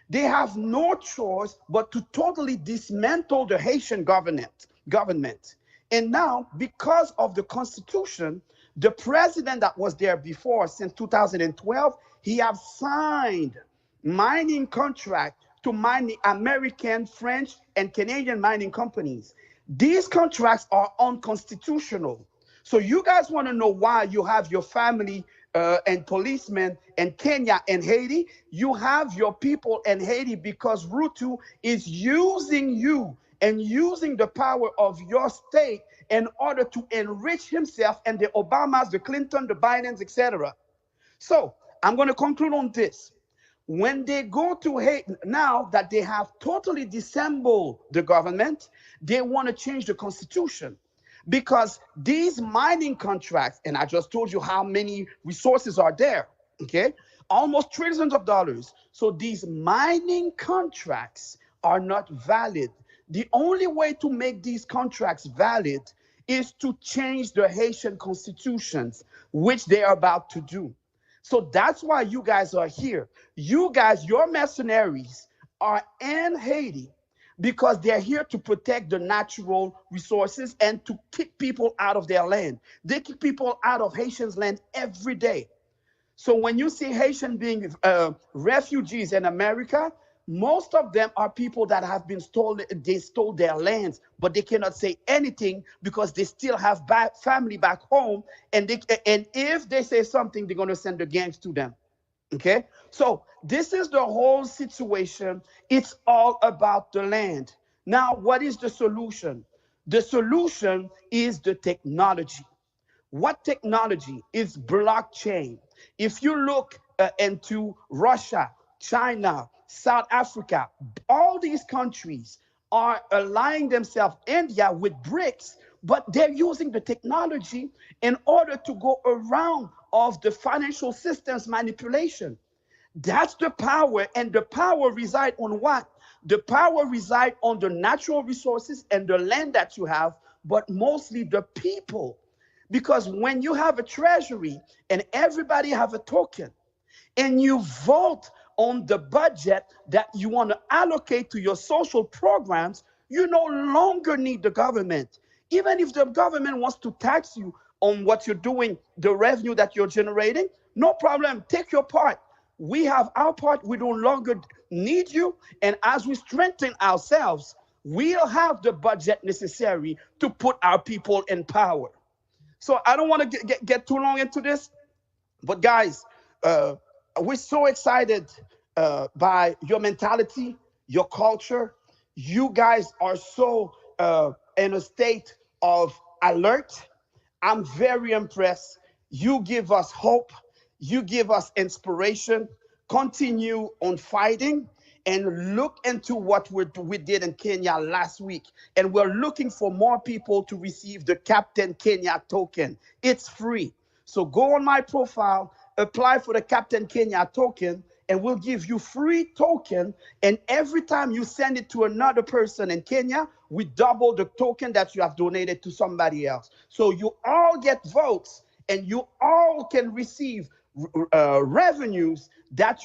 They have no choice but to totally dismantle the Haitian government. And now, because of the Constitution, the president that was there before since 2012, he has signed mining contract to mine the American, French, and Canadian mining companies. These contracts are unconstitutional. So you guys want to know why you have your family and policemen in Kenya and Haiti? You have your people in Haiti because Ruto is using you and using the power of your state in order to enrich himself and the Obamas, the Clinton, the Bidens, etc. So I'm going to conclude on this. When they go to Haiti, now that they have totally disassembled the government, they want to change the constitution because these mining contracts, and I just told you how many resources are there, okay? Almost trillions of dollars. So these mining contracts are not valid. The only way to make these contracts valid is to change the Haitian constitutions, which they are about to do. So that's why you guys are here. You guys, your mercenaries are in Haiti because they're here to protect the natural resources and to kick people out of their land. They kick people out of Haitians' land every day. So when you see Haitian being refugees in America, most of them are people that have been stolen. They stole their lands, but they cannot say anything because they still have family back home. And if they say something, they're going to send the gangs to them. Okay, so this is the whole situation. It's all about the land. Now, what is the solution? The solution is the technology. What technology is blockchain? If you look into Russia, China, South Africa, all these countries are aligning themselves, India, with BRICS, but they're using the technology in order to go around of the financial systems manipulation. That's the power, and the power reside on what? The power reside on the natural resources and the land that you have, but mostly the people. Because when you have a treasury and everybody have a token, and you vote on the budget that you want to allocate to your social programs, you no longer need the government. Even if the government wants to tax you on what you're doing, the revenue that you're generating, no problem, take your part. We have our part, we no longer need you. And as we strengthen ourselves, we'll have the budget necessary to put our people in power. So I don't want to get too long into this, but guys, we're so excited by your mentality, your culture. You guys are so in a state of alert. I'm very impressed. You give us hope. You give us inspiration. Continue on fighting and look into what we did in Kenya last week. And we're looking for more people to receive the Captain Kenya token. It's free. So go on my profile, apply for the Captain Kenya token, and we'll give you free token. And every time you send it to another person in Kenya, we double the token that you have donated to somebody else. So you all get votes and you all can receive revenues that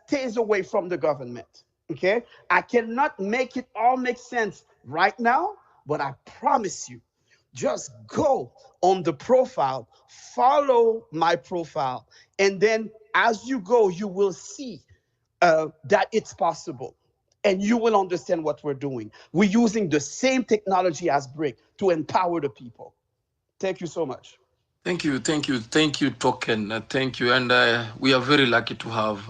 stays away from the government. Okay, I cannot make it all make sense right now, but I promise you, just go on the profile, follow my profile, and then as you go, you will see that it's possible. And you will understand what we're doing. We're using the same technology as BRIC to empower the people. Thank you so much. Thank you, Token. Thank you, and we are very lucky to have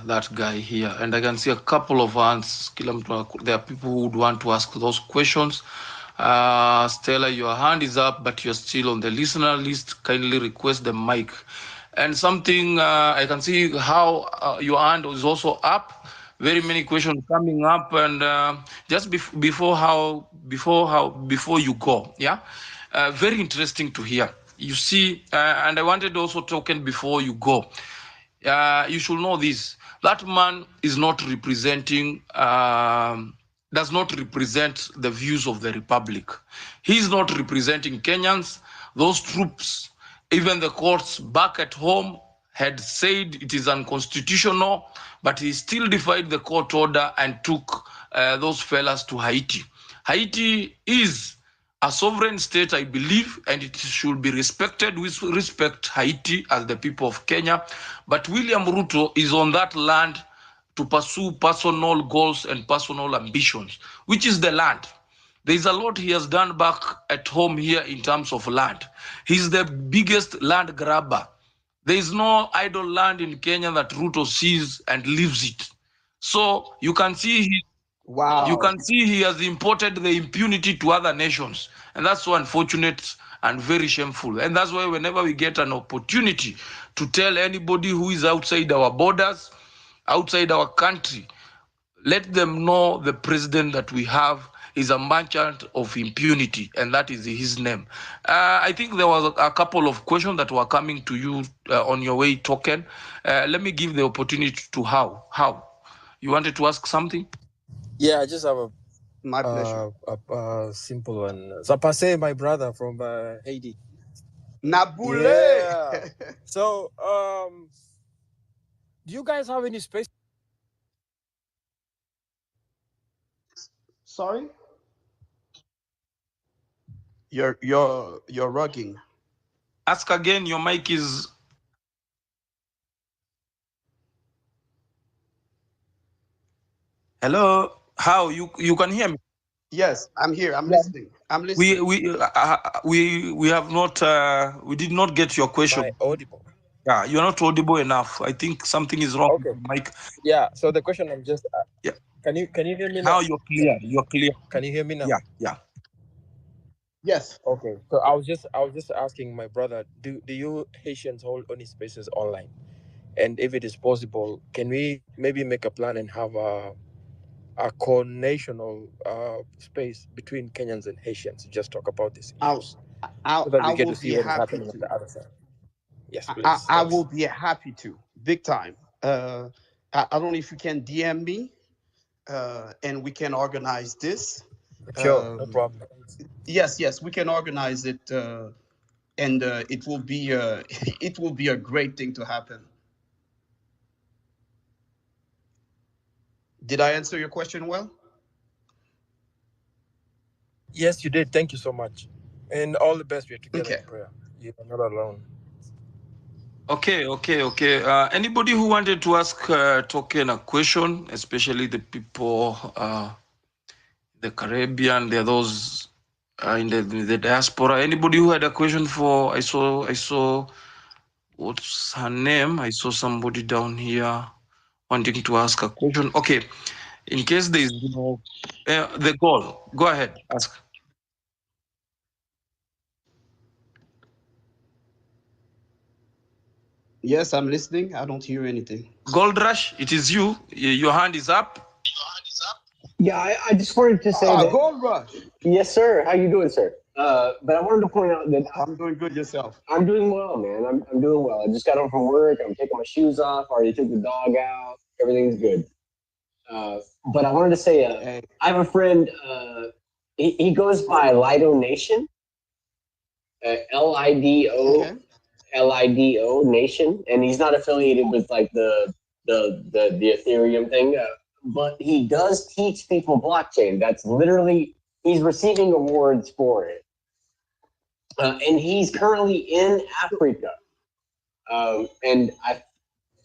that guy here. And I can see a couple of hands. There are people who would want to ask those questions. Stella, your hand is up, but you're still on the listener list. Kindly request the mic. And something I can see how your hand is also up. Very many questions coming up, and just before you go, yeah, very interesting to hear. You see, and I wanted also Token before you go. You should know this: that man is not representing. Does not represent the views of the Republic. He's not representing Kenyans. Those troops, even the courts back at home, had said it is unconstitutional, but he still defied the court order and took those fellas to Haiti. Haiti is a sovereign state, I believe, and it should be respected. We respect Haiti as the people of Kenya, but William Ruto is on that land to pursue personal goals and personal ambitions, which is the land. There's a lot he has done back at home here in terms of land. He's the biggest land grabber. There is no idle land in Kenya that Ruto sees and leaves it. So you can see Wow. he has imported the impunity to other nations. And that's so unfortunate and very shameful. And that's why whenever we get an opportunity to tell anybody who is outside our borders, outside our country, let them know the president that we have is a merchant of impunity, and that is his name. I think there was a couple of questions that were coming to you on your way, Token. Let me give the opportunity to How. How? You wanted to ask something? Yeah, I just have My pleasure. a simple one. Zapase, my brother from Haiti. Nabule. Yeah. So, do you guys have any space? Sorry? You're rugging. Ask again. Your mic is. Hello. How? You can hear me? Yes, I'm here. I'm listening. I'm We listening. we have not we did not get your question. Am I audible? Yeah, you're not audible enough. I think something is wrong with Okay. the mic. Yeah. So the question I'm just Yeah. can you hear me Now now? you're clear. You're clear. Can you hear me now? Yeah, yeah. Yes. Okay. So I was just asking my brother, do you Haitians hold any spaces online? And if it is possible, can we maybe make a plan and have a co-national space between Kenyans and Haitians to just talk about these I'll issues so that I we get will to be see what is happy happening on to. the other side. Yes, I please. I Thanks. will be happy to. Big time. I don't know if you can DM me, and we can organize this. Sure, no Um, problem. yes, we can organize it, and it will be it will be a great thing to happen. Did I answer your question well? Yes, you did. Thank you so much. And all the best. We're together Okay. in prayer. You are not alone. Okay. Anybody who wanted to ask Token a question, especially the people, the Caribbean, there are those in the diaspora. Anybody who had a question for? I saw. What's her name? I saw somebody down here wanting to ask a question. Okay, in case there is no the goal, go ahead, ask. Yes, I'm listening. I don't hear anything. Gold Rush, it is you. Your hand is up. Yeah, I just wanted to say that. Gold Rush. Yes, sir. How you doing, sir? But I wanted to point out that I'm doing good yourself. I'm doing well, man. I'm doing well. I just got home from work. I'm taking my shoes off. Already took the dog out. Everything's good. But I wanted to say, Hey. I have a friend. He goes by Lido Nation. Lido. Okay. Lido Nation, and he's not affiliated with like the Ethereum thing, but he does teach people blockchain. That's literally he's receiving awards for it, and he's currently in Africa, and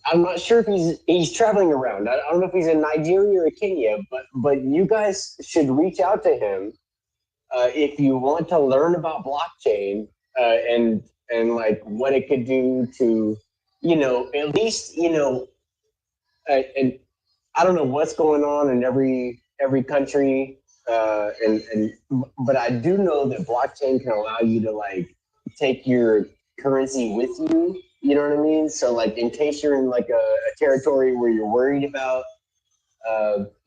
I'm not sure if he's traveling around. I don't know if he's in Nigeria or Kenya, but you guys should reach out to him if you want to learn about blockchain and like what it could do to, at least, and I don't know what's going on in every country, but I do know that blockchain can allow you to like take your currency with you. You know what I mean? So like in case you're in like a territory where you're worried about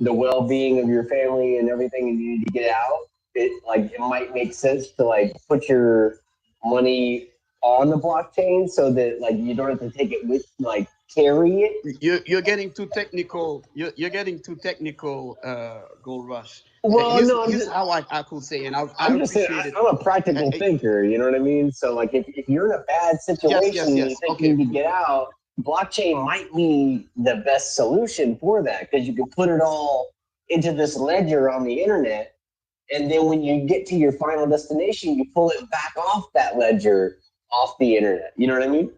the well-being of your family and everything, and you need to get out, it might make sense to like put your money on the blockchain so that like you don't have to take it with like carry it. You're getting too technical. You're getting too technical, Gold Rush. Well, no, Here's how I could say, and I I'm just saying, appreciate it. I'm a practical thinker. You know what I mean? So like if you're in a bad situation and you think Okay. you need to get out, blockchain might be the best solution for that, because you can put it all into this ledger on the internet, and then when you get to your final destination, you pull it back off that ledger, off the internet. You know what I mean?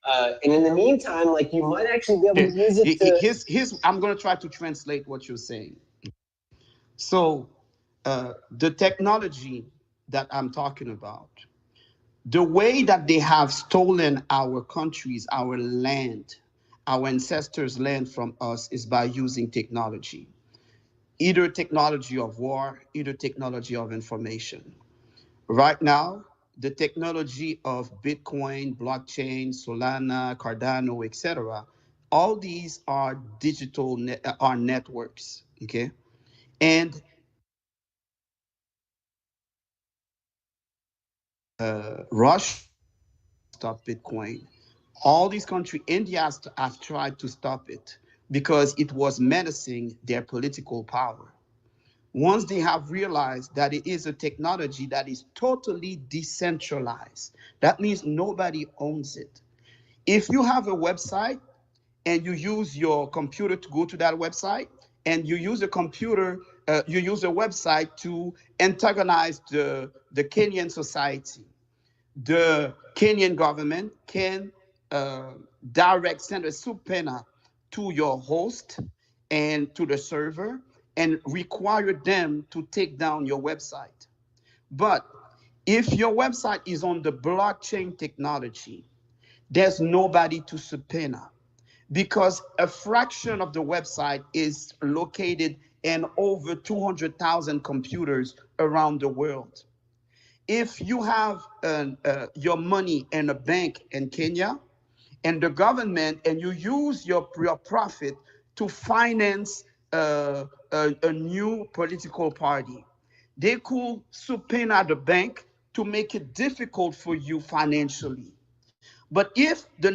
And in the meantime, like, you might actually be able to use it to... I'm going to try to translate what you're saying. So the technology that I'm talking about, the way that they have stolen our countries, our land, our ancestors' land from us is by using technology, either technology of war, either technology of information. Right now, the technology of Bitcoin, blockchain, Solana, Cardano, etc., all these are are networks, okay? And Russia stop Bitcoin. All these countries, India have tried to stop it because it was menacing their political power. Once they have realized that it is a technology that is totally decentralized, that means nobody owns it. If you have a website and you use your computer to go to that website, and you use a computer, you use a website to antagonize the Kenyan society, the Kenyan government can uh, send a subpoena to your host and to the server and require them to take down your website. But if your website is on the blockchain technology, there's nobody to subpoena because a fraction of the website is located in over 200,000 computers around the world. If you have your money in a bank in Kenya and the government, and you use your profit to finance a new political party, they could subpoena the bank to make it difficult for you financially. But if the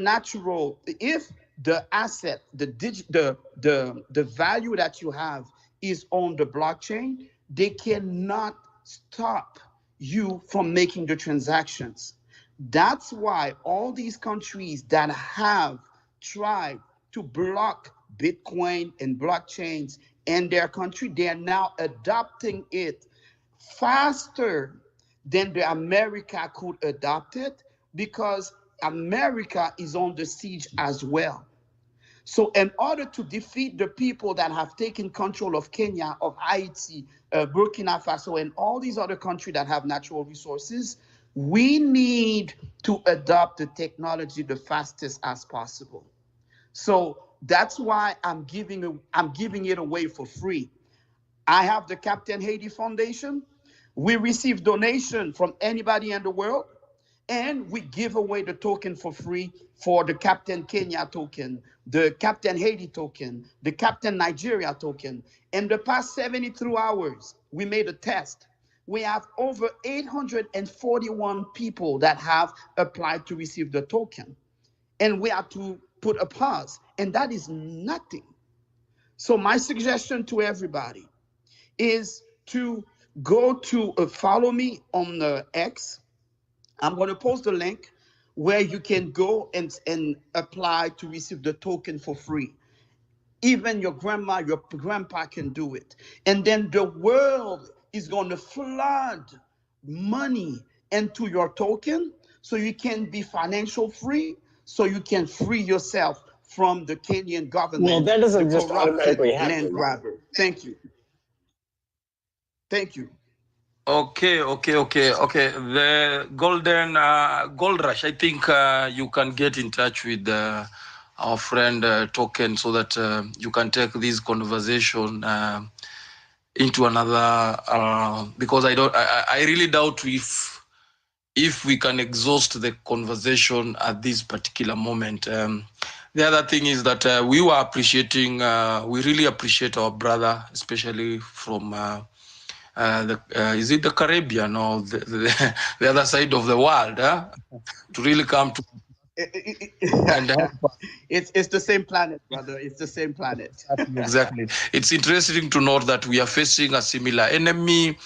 asset, the value that you have is on the blockchain, they cannot stop you from making the transactions. That's why all these countries that have tried to block Bitcoin and blockchains in their country, they are now adopting it faster than the America could adopt it because America is on the siege as well. So, in order to defeat the people that have taken control of Kenya, of Haiti, Burkina Faso, and all these other countries that have natural resources, we need to adopt the technology the fastest as possible. So that's why I'm giving it away for free. I have the Captain Haiti Foundation. We receive donation from anybody in the world, and we give away the token for free for the Captain Kenya token, the Captain Haiti token, the Captain Nigeria token. In the past 72 hours, we made a test. We have over 841 people that have applied to receive the token, and we have to put a pause, and that is nothing. So my suggestion to everybody is to go to follow me on X. I'm going to post the link where you can go and apply to receive the token for free. Even your grandma, your grandpa can do it. And then the world is going to flood money into your token so you can be financial free, so you can free yourself from the Kenyan government, well, that the doesn't just corrupted automatically land happen. grabber. Thank you. Thank you. Okay. The gold rush. I think you can get in touch with our friend Token so that you can take this conversation into another. Because I really doubt if we can exhaust the conversation at this particular moment. The other thing is that we really appreciate our brother, especially from. Is it the Caribbean or the other side of the world, to really come to and help us. It's the same planet, brother. It's the same planet. Exactly. It's interesting to note that we are facing a similar enemy,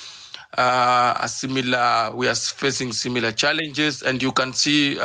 we are facing similar challenges, and you can see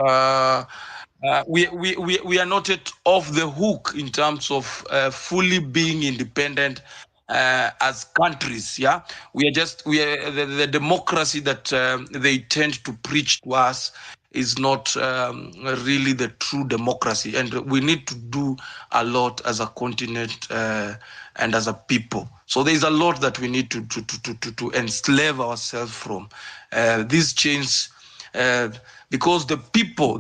we are not yet off the hook in terms of fully being independent as countries. Yeah, we are the democracy that they tend to preach to us is not really the true democracy, and we need to do a lot as a continent and as a people. So there is a lot that we need to enslave ourselves from. These chains, because the people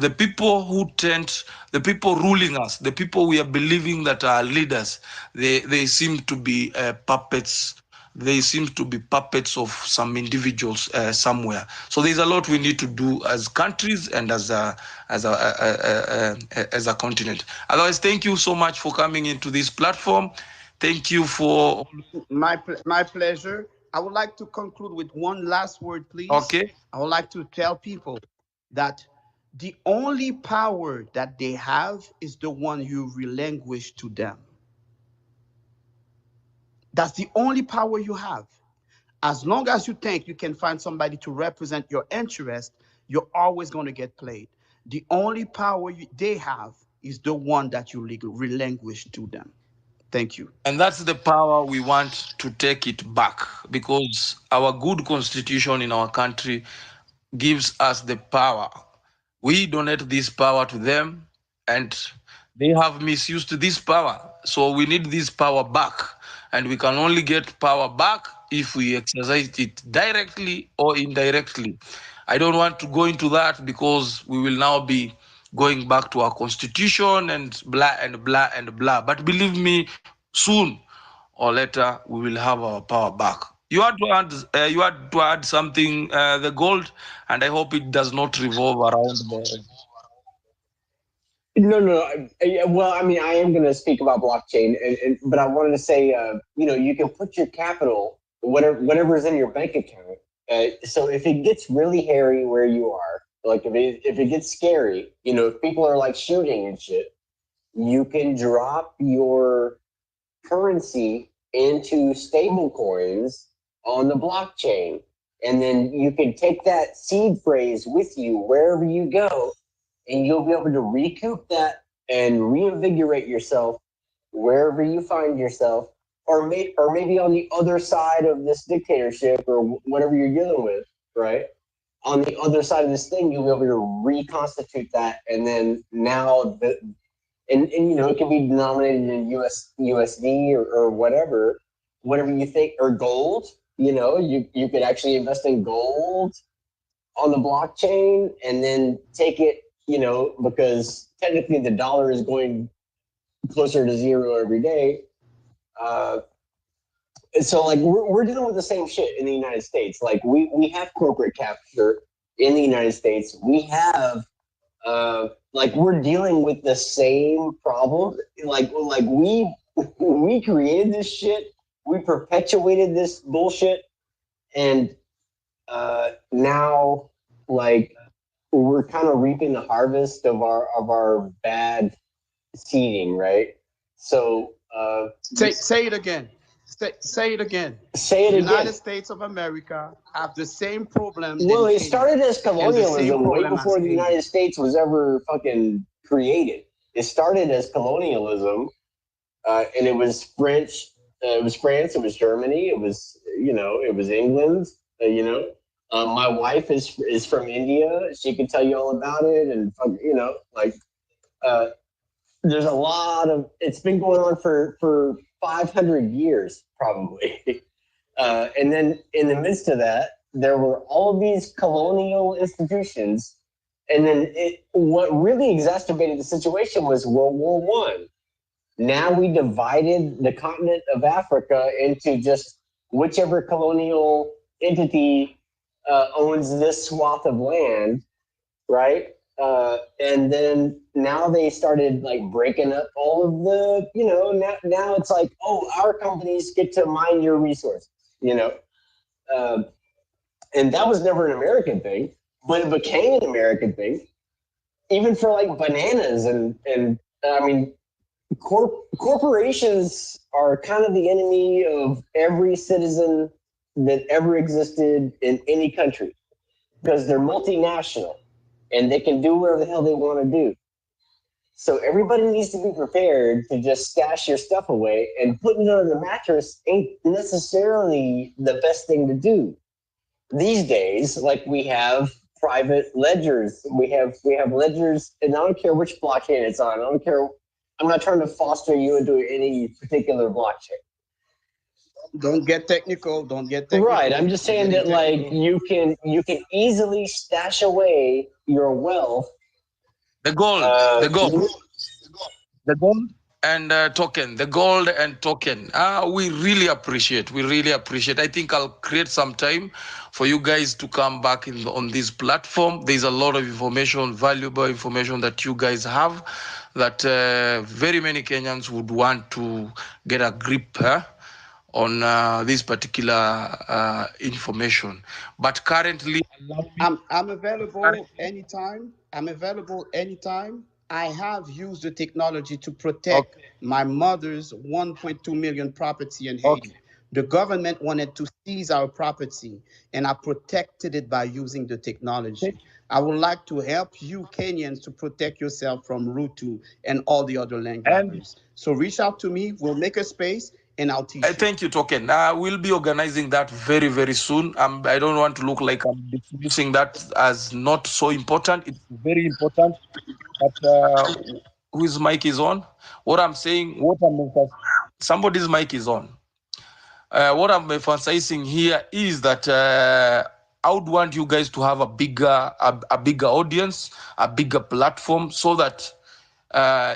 ruling us, the people we are believing that are leaders, they seem to be puppets. They seem to be puppets of some individuals somewhere. So there's a lot we need to do as countries and as a continent. Otherwise, thank you so much for coming into this platform. Thank you for. My pleasure. I would like to conclude with one last word, please. Okay. I would like to tell people that the only power that they have is the one you relinquish to them. That's the only power you have. As long as you think you can find somebody to represent your interest, you're always going to get played. The only power they have is the one that you relinquish to them. Thank you. And that's the power we want to take it back, because our good constitution in our country gives us the power. We donate this power to them, and they have misused this power. So we need this power back. And we can only get power back if we exercise it directly or indirectly. I don't want to go into that because we will now be going back to our constitution and blah and blah and blah. But believe me, soon or later we will have our power back. You had to add something, the gold, and I hope it does not revolve around the. No. Well, I mean, I am going to speak about blockchain, but I wanted to say, you can put your capital, whatever is in your bank account. So if it gets really hairy where you are, like if it gets scary, if people are like shooting and shit, you can drop your currency into stable coins on the blockchain. And then you can take that seed phrase with you wherever you go, and you'll be able to recoup that and reinvigorate yourself wherever you find yourself, or maybe on the other side of this dictatorship or whatever you're dealing with, right? On the other side of this thing, you'll be able to reconstitute that, and then now and it can be denominated in USD or whatever you think, or gold. You could actually invest in gold on the blockchain and then take it, because technically the dollar is going closer to zero every day. So like we're dealing with the same shit in the United States. Like we have corporate capture in the United States. We have like we're dealing with the same problem. Like we created this shit. We perpetuated this bullshit, and now like we're kind of reaping the harvest of our bad seeding, right? So say it again. Say it again. Say it the again. United States of America have the same problem. Well, it started as colonialism way before the United States was ever fucking created. It started as colonialism, and it was French. It was France. It was Germany. It was England. My wife is from India. She can tell you all about it, and there's a lot of. It's been going on for 500 years probably. And then in the midst of that, there were all of these colonial institutions. And then what really exacerbated the situation was World War I. Now we divided the continent of Africa into just whichever colonial entity owns this swath of land, right? And then now they started like breaking up all of the, now it's like, oh, our companies get to mine your resources, and that was never an American thing, but it became an American thing, even for like bananas and I mean, corporations are kind of the enemy of every citizen that ever existed in any country because they're multinational and they can do whatever the hell they want to do. So everybody needs to be prepared to just stash your stuff away, and putting it on the mattress ain't necessarily the best thing to do. These days, like, we have private ledgers. We have ledgers, and I don't care which blockchain it's on. I don't care. I'm not trying to foster you into any particular blockchain. Don't get technical. Don't get Right. technical. I'm just You're saying getting that, like, technical. you can easily stash away your wealth. The gold, Uh, the gold, the gold and token, the gold and token. We really appreciate. We really appreciate. I think I'll create some time for you guys to come back on this platform. There's a lot of information, valuable information that you guys have that very many Kenyans would want to get a grip on this particular information. But currently, I'm available anytime. I'm available anytime. I have used the technology to protect okay, my mother's 1.2 million property in okay. Haiti. The government wanted to seize our property, and I protected it by using the technology. I would like to help you Kenyans to protect yourself from Ruto and all the other land And grabbers. So reach out to me. We'll make a space, and I'll teach you. thank you, Token. We'll be organizing that very, very soon. I don't want to look like I'm dismissing that as not so important. It's very important. But whose mic is on? What I'm saying, somebody's mic is on. What I'm emphasizing here is that I would want you guys to have a bigger audience, a bigger platform, so that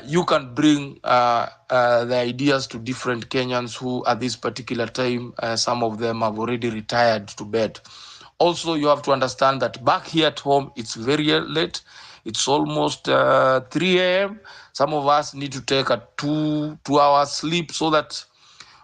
you can bring the ideas to different Kenyans who, at this particular time, some of them have already retired to bed. Also, you have to understand that back here at home, it's very late. It's almost 3 a.m. Some of us need to take a 2 hour sleep so that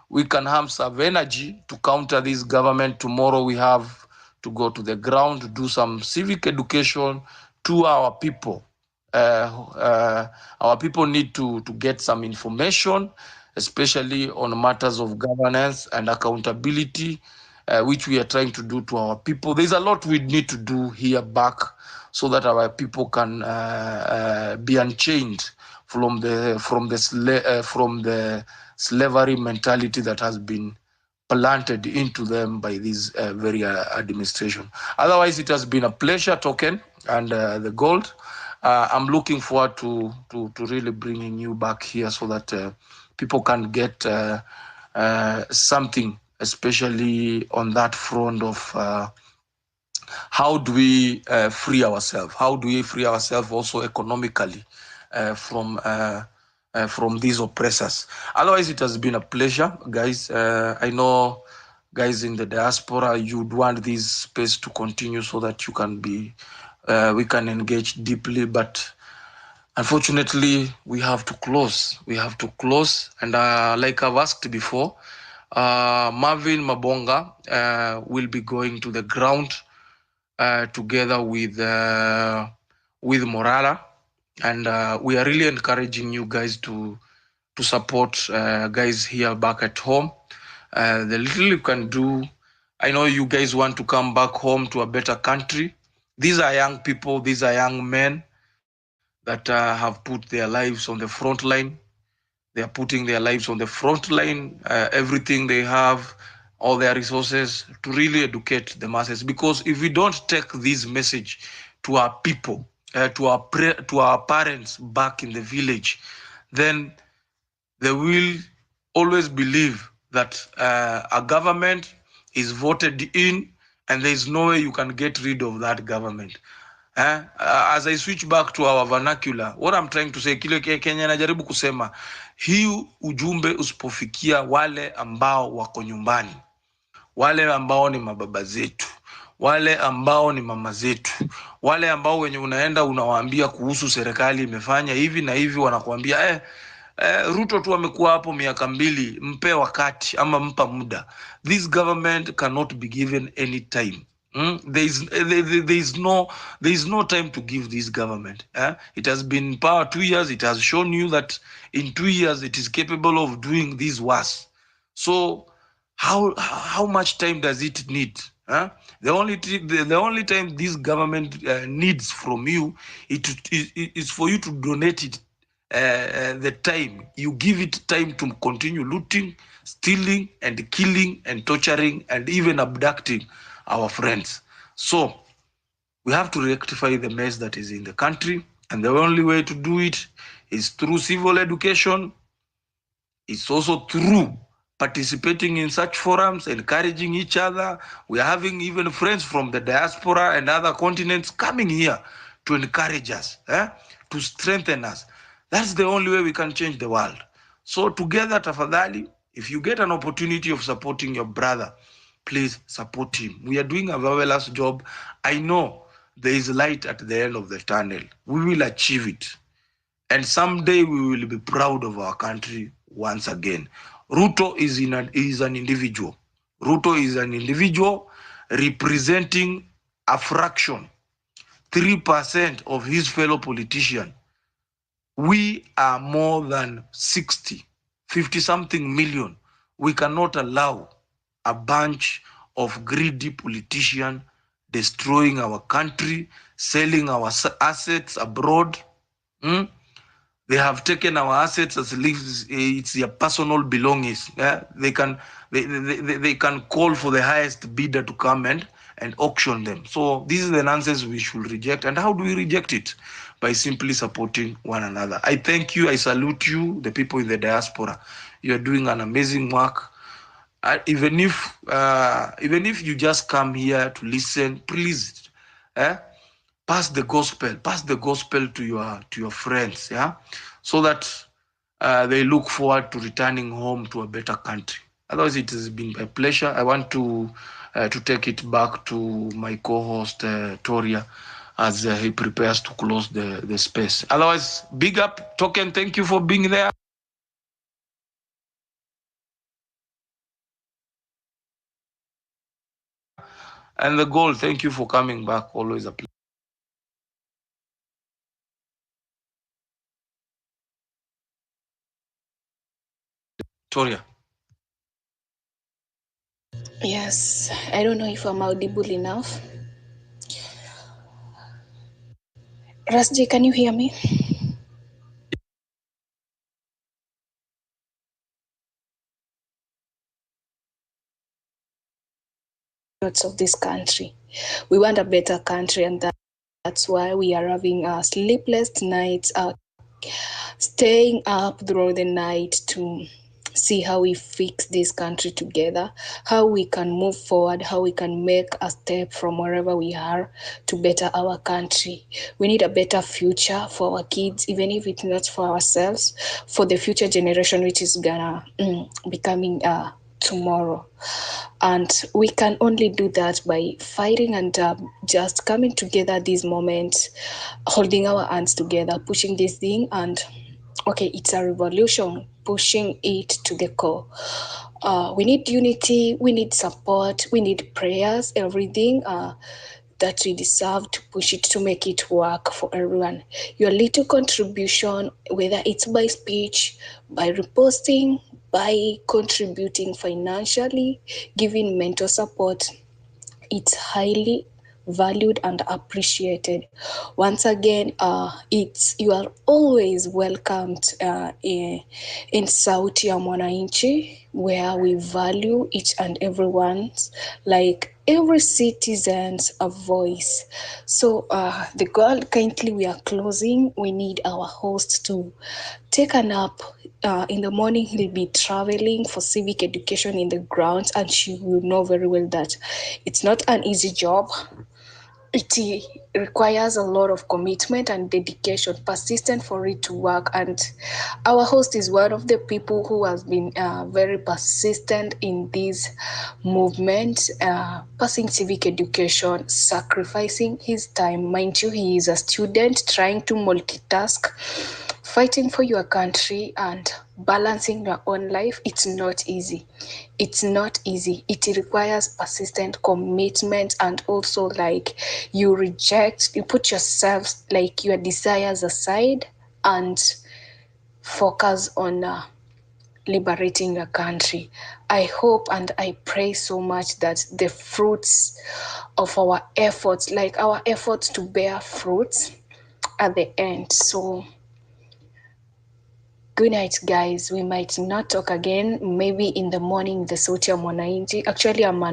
we can have some energy to counter this government. Tomorrow we have to go to the ground to do some civic education to our people. Our people need to get some information, especially on matters of governance and accountability, which we are trying to do to our people. There's a lot we need to do here back so that our people can be unchained from the slavery mentality that has been planted into them by this very administration. Otherwise, it has been a pleasure, Token and the Gold. I'm looking forward to really bringing you back here so that people can get something, especially on that front of how do we free ourselves? How do we free ourselves also economically from these oppressors? Otherwise, it has been a pleasure, guys. I know, guys in the diaspora, you'd want this space to continue so that you can be, we can engage deeply, but unfortunately, we have to close. We have to close, and like I've asked before, Marvin Mabonga will be going to the ground together with Morala, and we are really encouraging you guys to support guys here back at home. The little you can do, I know you guys want to come back home to a better country. These are young people, these are young men that have put their lives on the front line. They are putting their lives on the front line, everything they have, all their resources to really educate the masses. Because if we don't take this message to our people, to our parents back in the village, then they will always believe that a government is voted in and there is no way you can get rid of that government. As I switch back to our vernacular, what I'm trying to say, kile Kenya najaribu kusema, hii ujumbe usipofikia wale ambao wako nyumbani, wale ambao ni mababa zetu, wale ambao ni mama zetu, wale ambao wenye unaenda unawaambia kuhusu serikali imefanya hivi na hivi, wanakuambia Ruto tu amekuwa hapo miaka 2, mpe wakati ama mpa muda. This government cannot be given any time. There is no time to give this government. It has been in power 2 years. It has shown you that in 2 years it is capable of doing this worse. So how much time does it need? The only time this government needs from you is for you to donate it the time. You give it time to continue looting, stealing, and killing, and torturing, and even abducting our friends. So we have to rectify the mess that is in the country, and the only way to do it is through civil education. It's also through participating in such forums, encouraging each other. We are having even friends from the diaspora and other continents coming here to encourage us, to strengthen us. That's the only way we can change the world. So together, tafadhali, if you get an opportunity of supporting your brother, please support him. We are doing a marvelous job. I know there is light at the end of the tunnel. We will achieve it. And someday we will be proud of our country once again. Ruto is an individual. Ruto is an individual representing a fraction, 3% of his fellow politician. We are more than 50 something million. We cannot allow a bunch of greedy politicians destroying our country, selling our assets abroad. They have taken our assets as if it's their personal belongings. Yeah? They can call for the highest bidder to come and auction them. So this is the nonsense we should reject. And how do we reject it? By simply supporting one another. I thank you. I salute you, the people in the diaspora. You are doing an amazing work. Even if you just come here to listen, please, pass the gospel to your friends, yeah, so that they look forward to returning home to a better country. Otherwise, it has been my pleasure. I want to take it back to my co-host Toria as he prepares to close the space. Otherwise, big up Token. Thank you for being there. And the goal, thank you for coming back. Always a pleasure. Toria. Yes, I don't know if I'm audible enough. Rasji, can you hear me? Of this country. We want a better country, and that's why we are having sleepless nights, staying up throughout the night to see how we fix this country together, how we can move forward, how we can make a step from wherever we are to better our country. We need a better future for our kids, even if it's not for ourselves, for the future generation, which is gonna be coming tomorrow. And we can only do that by fighting and just coming together these moments, holding our hands together, pushing this thing. And okay, it's a revolution, pushing it to the core. We need unity, we need support, we need prayers, everything that we deserve to push it, to make it work for everyone. Your little contribution, whether it's by speech, by reposting, by contributing financially, giving mental support, it's highly valued and appreciated. Once again, you are always welcomed in Sauti ya Mwananchi, where we value each and everyone's, like every citizen's a voice. So the girl, kindly, we are closing. We need our host to take a nap. In the morning, he'll be traveling for civic education in the grounds, and she will know very well that it's not an easy job. It requires a lot of commitment and dedication, persistent for it to work. And our host is one of the people who has been very persistent in this movement, passing civic education, sacrificing his time. Mind you, he is a student trying to multitask, fighting for your country and balancing your own life. It's not easy. It's not easy. It requires persistent commitment, and also like you put yourself, like your desires aside, and focus on liberating your country. I hope and I pray so much that the fruits of our efforts, like our efforts to bear fruits at the end. So Good night, guys. We might not talk again. Maybe in the morning, the Sauti ya Mwananchi. Actually, I'm